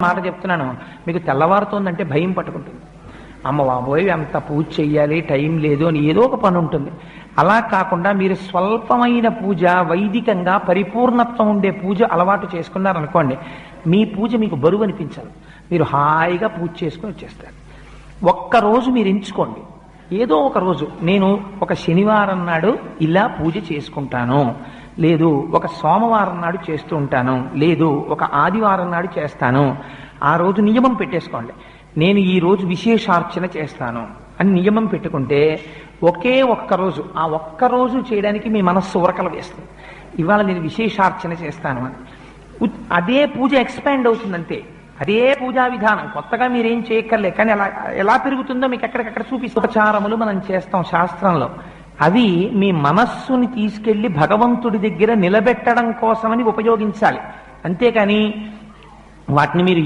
మాట చెప్తున్నాను, మీకు తెల్లవారుతోందంటే భయం పట్టుకుంటుంది. అమ్మ బాబోయ్ అంత పూజ చెయ్యాలి, టైం లేదు అని ఏదో ఒక పని ఉంటుంది. అలా కాకుండా మీరు స్వల్పమైన పూజ, వైదికంగా పరిపూర్ణత్వం ఉండే పూజ అలవాటు చేసుకున్నారనుకోండి, మీ పూజ మీకు బరువు అనిపించాలి. మీరు హాయిగా పూజ చేసుకుని వచ్చేస్తారు. ఒక్కరోజు మీరు ఎంచుకోండి, ఏదో ఒక రోజు నేను ఒక శనివారం నాడు ఇలా పూజ చేసుకుంటాను, లేదు ఒక సోమవారం నాడు చేస్తూ ఉంటాను, లేదు ఒక ఆదివారం నాడు చేస్తాను. ఆ రోజు నియమం పెట్టేసుకోండి, నేను ఈ రోజు విశేషార్చన చేస్తాను అని నియమం పెట్టుకుంటే ఒకే ఒక్కరోజు, ఆ ఒక్కరోజు చేయడానికి మీ మనస్సు ఉరకలు వేస్తుంది. ఇవాళ నేను విశేషార్చన చేస్తాను అని అదే పూజ ఎక్స్పాండ్ అవుతుందంతే. అదే పూజా విధానం, కొత్తగా మీరేం చేయక్కర్లే. కానీ అలా ఎలా పెరుగుతుందో మీకు ఎక్కడికక్కడ చూపిస్తూ ఉపచారములు మనం చేస్తాం శాస్త్రంలో. అవి మీ మనస్సుని తీసుకెళ్లి భగవంతుడి దగ్గర నిలబెట్టడం కోసమని ఉపయోగించాలి. అంతేకాని వాటిని మీరు